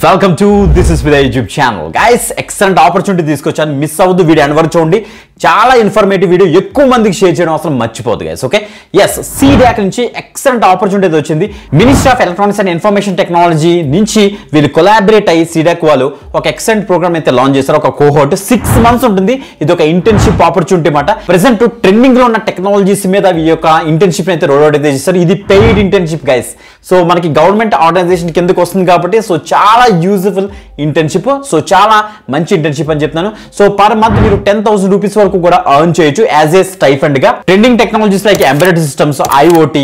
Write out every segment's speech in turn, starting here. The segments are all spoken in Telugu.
Welcome to this is with YouTube channel guys. Excellent opportunity తీసుకొచ్చాను, మిస్ అవ్వద్దు వీడియో ఎండ్ వరకు చూడండి. చాలా ఇన్ఫర్మేటివ్ వీడియో, ఎక్కువ మందికి షేర్ చేయడం అసలు మర్చిపోదు గైస్. ఓకే, ఎస్, CDAC నుంచి ఎక్సలెంట్ ఆపర్చునిటీ వచ్చింది. Ministry of electronics and information technology నుంచి వీళ్ళు కొలాబరేట్ అయ్యి CDAC వాళ్ళు ఒక ఎక్సలెంట్ ప్రోగ్రామ్ అయితే లాంచ్ చేశారు. ఒక కోహోర్ట్ 6 months ఉంటుంది. ఇది ఒక ఇంటర్న్షిప్ ఆపర్చునిటీ అన్నమాట. ప్రెసెంట్ ట్రెండింగ్ లో ఉన్న టెక్నాలజీస్ మీద ఈ యొక్క ఇంటర్న్షిప్ అయితే రోల్ అవుట్ అయితే చేస్తారు. ఇది పెయిడ్ ఇంటర్న్షిప్ గైస్. సో మనకి గవర్నమెంట్ ఆర్గనైజేషన్ కిందకి వస్తుంది కాబట్టి సో చాలా యూజ్ఫుల్ ఇంటర్న్షిప్, సో చాలా మంచి ఇంటర్న్షిప్ అని చెప్తున్నాను. సో పర్ మంత్ మీరు 10,000 రూపీస్ వరకు కూడా ఎర్న్ చేయొచ్చు యాజ్ ఏ స్టైఫండ్ గా. Trending technologies like embedded systems, IoT,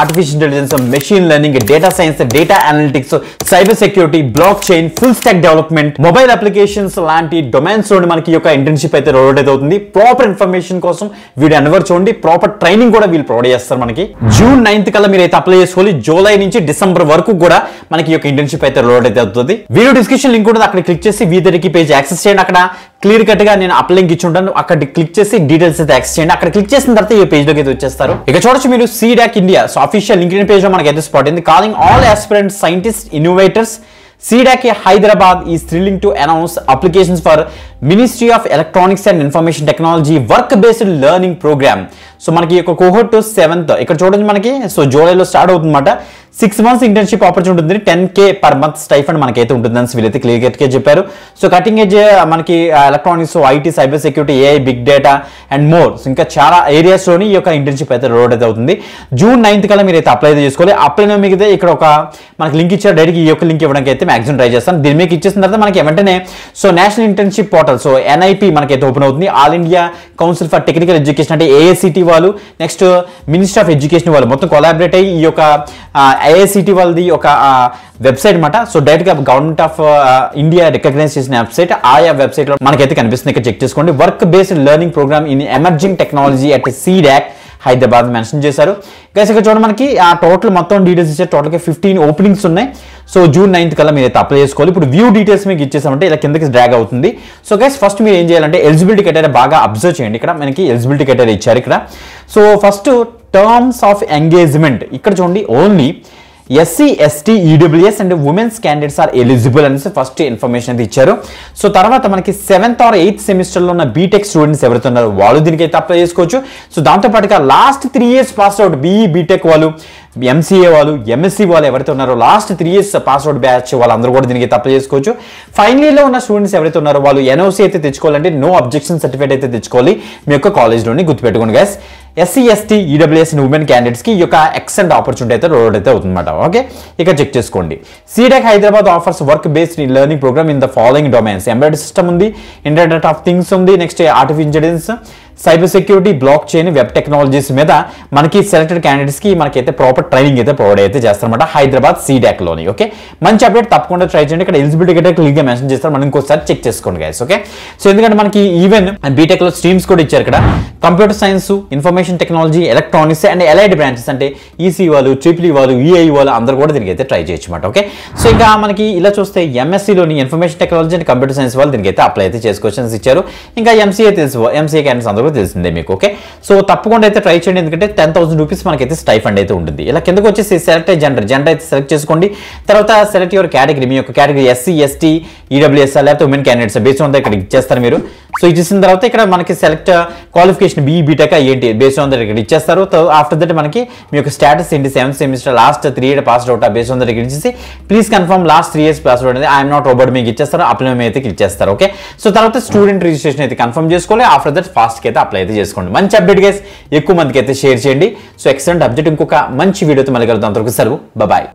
artificial intelligence, machine learning, data science, data analytics, cyber security, block chain, full stack development, mobile applications లాంటి డొమైన్స్ లో మనకి యొక్క ఇంటర్న్షిప్ అయితే రోల్ అవుట్ అవుతుంది. ప్రాపర్ ఇన్ఫర్మేషన్ కోసం వీడియో ఎన్వర్ చూడండి. ప్రాపర్ ట్రైనింగ్ కూడా వీళ్ళు ప్రొవైడ్ చేస్తారు మనకి. June 9th కల్లా మీరు అయితే అప్లై చేసుకోవాలి. జూలై నుంచి డిసెంబర్ వరకు కూడా మనకి యొక్క ఇంటర్న్షిప్ అయితే రోల్ అయితే అవుతుంది. వీడియో డిస్క్రిప్షన్ లింక్ ఉంటుంది, అక్కడ క్లిక్ చేసి వీదరికి పేజ్ యాక్సెస్ చేయండి. అక్కడ క్లియర్ కట్ గా నేను అప్ లింక్ ఇచ్చి ఉంటాను, అక్కడ క్లిక్ చేసి డీటెయిల్స్ అయితే యాక్సెస్ చేయండి. అక్కడ క్లిక్ చేసిన తర్వాత ఈ పేజ్ లోకి అయితే వచ్చేస్తారు. ఇక చూడొచ్చు మీరు CDAC India so official LinkedIn page లో మనకి అయితే స్పాట్ అయింది. Calling all aspirant scientist innovators, CDAC Hyderabad is thrilling to announce applications for Ministry of Electronics and Information Technology work-based learning program. So మనకి ఒక కోహోర్ట్ 7th ఇక్కడ చూడండి మనకి. సో జూలైలో స్టార్ట్ అవుతుంది అన్నమాట. 6 months ఇంటర్న్షిప్ ఆపర్చునిటీ ఉంటుంది. 10K పర్ మంత్ స్టైఫండ్ మనకైతే ఉంటుందని వీళ్ళైతే క్లియర్ గా చెప్పారు. సో కటింగ్ ఎడ్జ్ మనకి electronics, IT, cyber security, AI, big data and more, ఇంకా చాలా ఏరియాస్ లోని ఈ యొక్క ఇంటర్న్షిప్ అయితే రోల్ అయితే అవుతుంది. June 9th కల్లా మీరు అయితే అప్లై అయితే చేసుకోవాలి. అప్లై మీకు ఇక్కడ ఒక మనకి లింక్ ఇచ్చారు, డైరెక్ట్ ఈ యొక్క లింక్ ఇవ్వడానికి అయితే మాక్సిమం ట్రై చేస్తాను. దీని మీకు ఇచ్చేసిన తర్వాత మనకి వెంటనే so national internship portal so NIP మనకైతే ఓపెన్ అవుతుంది. All India council for technical education అంటే AICT వాళ్ళు, నెక్స్ట్ మినిస్ట్రీ ఆఫ్ ఎడ్యుకేషన్ వాళ్ళు మొత్తం కొలాబరేట్ అయ్యి ఈ యొక్క AICT వాళ్ళది ఒక వెబ్సైట్ అనమాట. సో డైరెక్ట్ గా గవర్నమెంట్ ఆఫ్ ఇండియా రికగ్నైజ్ చేసిన వెబ్సైట్, ఆయా వెబ్సైట్ లో మనకైతే కనిపిస్తుంది. ఇక్కడ చెక్ చేసుకోండి. Work based learning programme in emerging technology at CDAC Hyderabad mention చేశారు గైస్. ఇక్కడ చూడండి మనకి ఆ టోటల్ మొత్తం డీటెయిల్స్ ఇచ్చారు. టోటల్ గా 15 ఓపెనింగ్స్ ఉన్నాయి. సో June 9th కల్లా మీరు అయితే అప్లై చేసుకోవాలి. ఇప్పుడు వ్యూ డీటెయిల్స్ మీకు ఇచ్చేసామంటే ఇలా కిందకి డ్రాగ్ అవుతుంది. సో గైస్ ఫస్ట్ మీరు ఏం చేయాలంటే ఎలిజిబిలిటీ క్రైటీరియా బాగా అబ్జర్వ్ చేయండి. ఇక్కడ మనకి ఎలిజిబిలిటీ క్రైటీరియా ఇచ్చారు ఇక్కడ. So first terms of engagement ఇక్కడ చూడండి. Only SC, ST, EWS and womens candidates are eligible అనేసి ఫస్ట్ ఇన్ఫర్మేషన్ అయితే ఇచ్చారు. సో తర్వాత మనకి 7th or 8th సెమిస్టర్లో ఉన్న బీటెక్ స్టూడెంట్స్ ఎవరైతే ఉన్నారో వాళ్ళు దీనికి అయితే అప్లై చేసుకోవచ్చు. సో దాంతోపాటుగా last 3 years pass out BE, BTech వాళ్ళు, MCA వాళ్ళు, MSc వాళ్ళు ఎవరైతే ఉన్నారో last 3 years pass out batch వాళ్ళందరూ కూడా దీనికి అప్లై చేసుకోవచ్చు. ఫైనల్ ఇయర్లో ఉన్న స్టూడెంట్స్ ఎవరైతే ఉన్నారో వాళ్ళు NOC అయితే తెచ్చుకోవాలంటే నో అబ్జెక్షన్ సర్టిఫికేట్ అయితే తెచ్చుకోవాలి మీ యొక్క కాలేజ్లోని. గుర్తుపెట్టుకోండి guys. SC, ST, EWS and women candidates కి ఈ యొక్క ఎక్సలెంట్ ఆపర్చునిటీ అయితే రోడ్ అయితే అవుతుందన్నమాట. ఓకే, ఇక చెక్ చేసుకోండి. CDAC Hyderabad offers work based learning programme in the following domains. Embedded system ఉంది, ఇంటర్నెట్ ఆఫ్ థింగ్స్ ఉంది, next artificial intelligence, cyber security, block chain, web technologies మీద మనకి సెలెక్టెడ్ క్యాండిడేట్స్ కి మనకైతే ప్రాపర్ ట్రైనింగ్ అయితే ప్రొవైడ్ అయితే చేస్తారన్నమాట హైదరాబాద్ CDAC లోని. ఓకే, మంచి అప్డేట్, తప్పకుండా ట్రై చేయండి. ఇక్కడ ఎలిజిబిలిటీ అయితే క్లియర్ గా మెన్షన్ చేస్తారు, మనం ఇంకోసారి చెక్ చేసుకోండి గైస్. ఓకే, సో ఎందుకంటే మనకి ఈవెన్ బీటెక్ లో స్ట్రీమ్స్ కూడా ఇచ్చారు ఇక్కడ. Computer science, information technology, electronics and allied branches అంటే EC వాళ్ళు, EEE వాళ్ళు, EI వాళ్ళు అందరూ కూడా దీనికి అయితే ట్రై చేయొచ్చు అన్నమాట. ఓకే, సో ఇంకా మనకి ఇలా చూస్తే MSc లోని information technology and computer science వాళ్ళు దీనికి అయితే అప్లై అయితే చేసుకోవచ్చు ఇచ్చారు. ఇంకా MCA తెలుసు, MCA క్యాండిడేట్స్ అందరూ కూడా తెలిసిందే మీకు. ఓకే, సో తప్పకుండా అయితే ట్రై చేయండి, ఎందుకంటే 10,000 రూపీస్ మనకైతే స్టైఫండ్ అయితే ఉంటుంది. ఇలా కిందకు వచ్చేసి సెలెక్ట్ జెండర్ అయితే సెలెక్ట్ చేసుకోండి. తర్వాత సెలెక్ట్ యువర్ కేటగిరీ, మీ యొక్క కేటగిరీ SC, ST, EWS లేకపోతే ఉమెన్ క్యాండిడేట్స్ బేస్డ్ ఆన్ ఇక్కడ ఇచ్చేస్తారు మీరు. సో ఇచ్చేసిన తర్వాత ఇక్కడ మనకి సెలెక్ట్ క్వాలిఫికేషన్ BE, బీటెక్ ఏంటి బేస్డ్ ఆన్ ఇక్కడ ఇచ్చేస్తారు. ఆఫ్టర్ దట్ మనకి మీ యొక్క స్టాటస్ ఏంటి, 7th semester last 3 years pass out based on ఇక్కడ ఇచ్చేసి please confirm last 3 years pass out అనేది ఐఎమ్ నాట్ రోబోట్ మీకు ఇచ్చేస్తారు. అప్లై అయితే క్లిక్ చేస్తారు. ఓకే, సో తర్వాత స్టూడెంట్ రిజిస్ట్రేషన్ అయితే కన్ఫర్మ్ చేసుకోవాలి. ఆఫ్టర్ దట్ ఫాస్ట్ అయితే అప్లై అయితే చేసుకోండి. మంచి అప్డేట్ గైస్, ఎక్కువ మందికి అయితే షేర్ చేయండి. సో ఎక్సలెంట్ అప్డేట్, ఇంకొక మంచి వీడియోతో మళ్ళీ కలుద్దాం. అంతవరకు సెలవు, బాయ్.